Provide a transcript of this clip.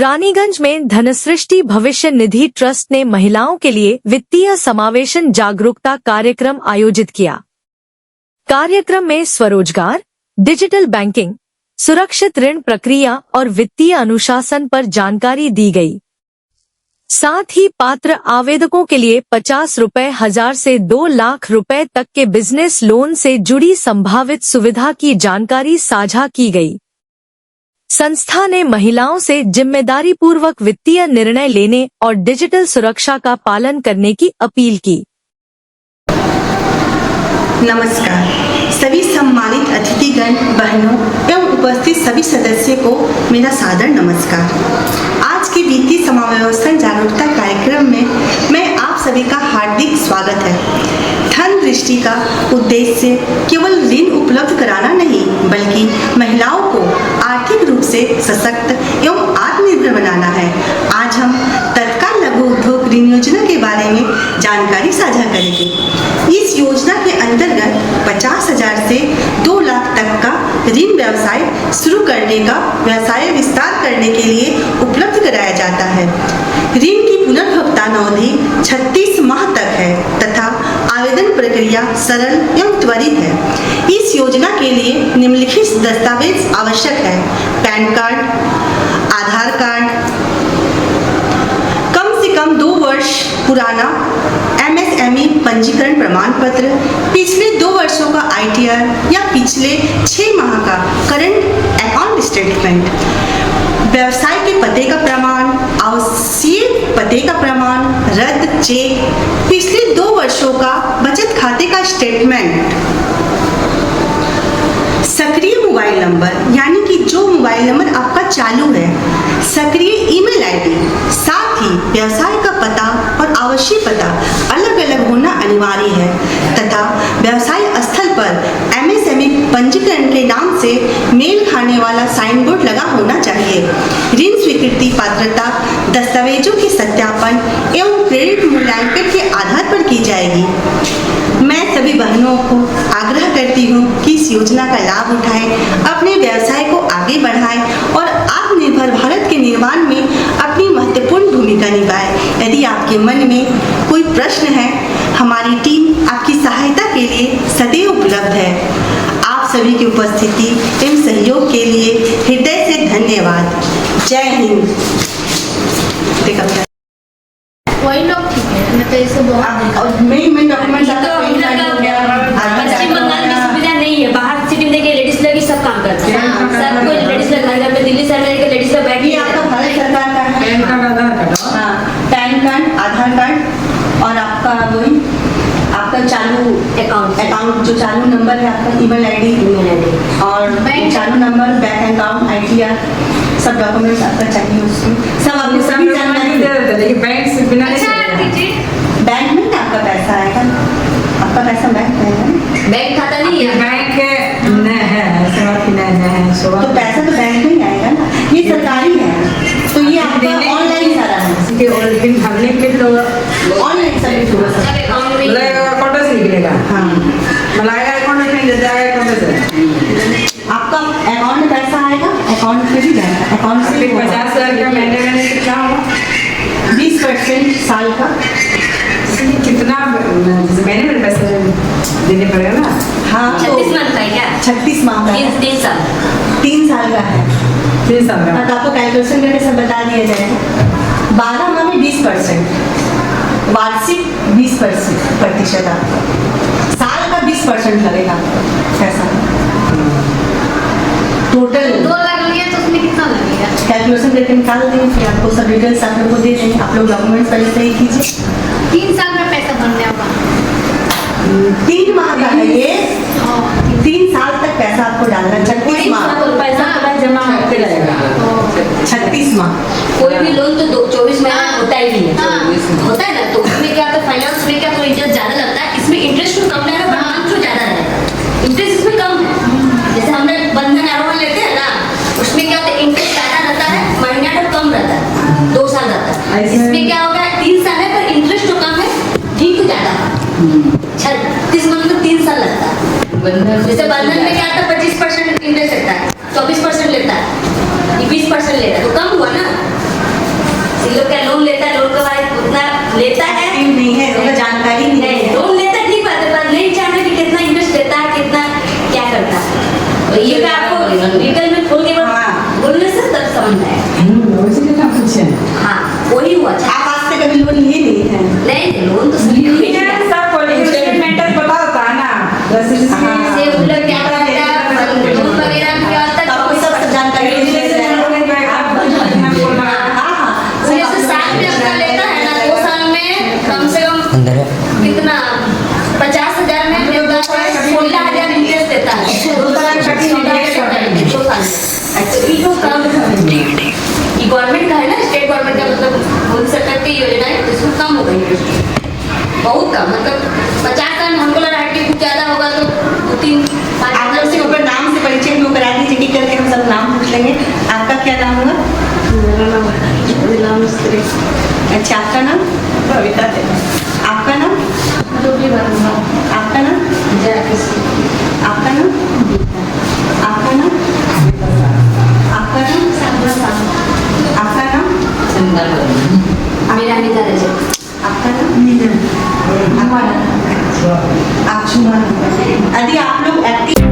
रानीगंज में धनसृष्टि भविष्य निधि ट्रस्ट ने महिलाओं के लिए वित्तीय समावेशन जागरूकता कार्यक्रम आयोजित किया। कार्यक्रम में स्वरोजगार, डिजिटल बैंकिंग, सुरक्षित ऋण प्रक्रिया और वित्तीय अनुशासन पर जानकारी दी गई। साथ ही पात्र आवेदकों के लिए 50 रुपए हजार से 2 लाख रुपए तक के बिजनेस लोन से जुड़ी संभावित सुविधा की जानकारी साझा की गई। संस्था ने महिलाओं से जिम्मेदारी पूर्वक वित्तीय निर्णय लेने और डिजिटल सुरक्षा का पालन करने की अपील की। नमस्कार, सभी सम्मानित अतिथिगण, बहनों एवं उपस्थित सभी सदस्यों को मेरा सादर नमस्कार। आज के वित्तीय समावेशन जागरूकता कार्यक्रम में मैं आप सभी का हार्दिक स्वागत है। धन दृष्टि का उद्देश्य केवल ऋण उपलब्ध कराना नहीं, बल्कि महिलाओं को आर्थिक रूप से सशक्त एवं आत्मनिर्भर बनाना है। आज हम तत्काल लघु उद्योग ऋण योजना के बारे में जानकारी साझा करेंगे। इस योजना के अंतर्गत 50,000 से 2 लाख तक का ऋण व्यवसाय शुरू करने का व्यवसाय विस्तार करने के लिए उपलब्ध कराया जाता है। ऋण की पुनर्भुगतान अवधि 36 माह तक है तथा आवेदन प्रक्रिया सरल एवं त्वरित है। इस योजना के लिए निम्नलिखित दस्तावेज आवश्यक है: पैन कार्ड, आधार कार्ड, कम से कम 2 वर्ष पुराना MSME पंजीकरण प्रमाण पत्र, पिछले 2 वर्षों का ITR या पिछले 6 माह का करंट अकाउंट स्टेटमेंट, व्यवसाय के पते का प्रमाण, आवश्यक पते का प्रमाण, रद्द चेक, पिछले 2 वर्षों का बचत खाते का स्टेटमेंट, सक्रिय मोबाइल नंबर यानी कि जो मोबाइल नंबर आपका चालू है, सक्रिय ईमेल ID, साथ ही व्यवसाय का पता और आवश्यक पता अलग अलग होना अनिवार्य है तथा व्यवसाय स्थल पर MSME पंजीकरण के नाम से मेल खाने वाला साइन बोर्ड लगा होना चाहिए। ऋण स्वीकृति पात्रता दस्तावेजों के सत्यापन एवं क्रेडिट मूल्यांकन के आधार पर की जाएगी। मैं सभी बहनों को आग्रह करती हूँ कि इस योजना का लाभ उठाएं, अपने व्यवसाय को आगे बढ़ाएं और आत्मनिर्भर भारत के निर्माण में अपनी महत्वपूर्ण भूमिका निभाएं। यदि आपके मन में कोई प्रश्न है, हमारी टीम आपकी सहायता के लिए सदैव उपलब्ध है। आप सभी की उपस्थिति एवं सहयोग के लिए हृदय से धन्यवाद। जय हिंद। वही लोग ठीक है, मैं तो इसे बहुत मैं डॉक्यूमेंट पश्चिम बंगाल में सुविधा नहीं है। बाहर सिटी में देखिए लेडीज लोग सब काम करते हैं, सब कोई लेडीज लोग घर पे, दिल्ली शहर में देखिए लेडीज लोग बैठी है। आपका भारत सरकार का है पैन कार्ड, आधार कार्ड। हाँ, पैन कार्ड, आधार कार्ड और आपका वही आपका चालू अकाउंट जो चालू नंबर है, आपका ईमेल ID और चालू नंबर, बैंक अकाउंट, ITR, सब डॉक्यूमेंट्स आपका चाहिए। उसमें सब आपको सभी जानकारी दे देते हैं, लेकिन बैंक से बिना बैंक में आपका पैसा आएगा। आपका पैसा बैंक में है, बैंक खाता नहीं है, बैंक नहीं है, तो पैसा तो बैंक में ही आएगा ना। ये सरकारी है तो ये आपका ऑनलाइन सारा है। भरने के तो ऑनलाइन सर्विस अकाउंट से निकलेगा। हाँ, मलाया अकाउंट में ले जाएगा, अकाउंट से आपका अकाउंट में पैसा आएगा, अकाउंट में भी जाएगा। अकाउंट से 50,000 का महीने कितना होगा? 20% साल का। कितना महीने में पैसे देने पड़ेगा ना? हाँ, 36 माह का है क्या? 36 माह का, 3 साल 3 साल का है। 3 साल का तो आपको कैलकुलेशन करके सब बता दिया जाएगा। 12 माह में 20%, वार्षिक 20% आपका, साल का 20% लगेगा पैसा। टोटल 2 लाख लिया तो उसमें कितना लगेगा? कैलकुलेशन करके निकाल देंगे, फिर आपको सब डिटेल्स आप लोग को दे देंगे। आप लोग डॉक्यूमेंट्स पहले सही कीजिए। 3 साल में पैसा भरने होगा। 3 माह का है ये, 3 साल तक पैसा आपको डालना। 36 माह पैसा जमा होते रहेगा। 36 माह। कोई भी लोन तो 24 महीना होता ही नहीं है, होता है ना। तो उसमें क्या होता है, फाइनेंस में क्या तो इंटरेस्ट ज्यादा लगता है, इसमें इंटरेस्ट तो कम रहेगा, मंथ तो ज्यादा रहेगा। इंटरेस्ट इसमें कम है। जैसे हमने बंधन आरोहण लेते हैं ना, उसमें क्या होता है, इंटरेस्ट ज्यादा रहता है, महीना तो कम रहता है, 2 साल रहता है। इसमें क्या होगा, 3 साल है पर इंटरेस्ट तो कम है, ठीक तो ज्यादा है। 36 माह में 3 साल लगता है। जैसे बंधन में क्या था, 25% इंटरेस्ट लेता है, 24% लेता है, 20% लेता है, तो कम हुआ ना। करता है। तो ये मैं आपको डिटेल में खोल के बोलने से तब समझ में आएगा। वैसे कितना कुछ है हाँ वही हुआ। अच्छा आप आज तक कभी लोन लिए नहीं हैं? नहीं लोन तो सभी को ही है। सब मेंटल पता होता है ना जैसे से मतलब क्या होता है लोन वगैरह में क्या होता है आपको सब जानकारी मिल जाए। हाँ हाँ जैसे साल में अपना लेता है ना 2 साल में कम से कम कितना 50,000 में देता है 16,000 इंटरेस्ट देता है 2 साल में 2 साल में। एक्चुअली तो कम ये गवर्नमेंट का है ना स्टेट गवर्नमेंट का मतलब मोदी सरकार की योजना है तो इसमें कम होगा इंटरेस्ट बहुत कम मतलब 50 का हमको लगा है कि कुछ ज़्यादा होगा तो 2-3-5 आप लोग से ऊपर नाम से परिचय भी करा दीजिए कि करके हम सब नाम पूछ लेंगे। आपका क्या नाम हुआ? मेरा नाम नीलम मिस्त्री अच्छा आपका नाम? कविता थे। आपका नाम? आपका नाम? आपका नाम? आपका नाम? आपका नाम? आपका नाम? मेरा निकाल दीजिए। आपका नाम? आप यदि आप लोग एक्टिव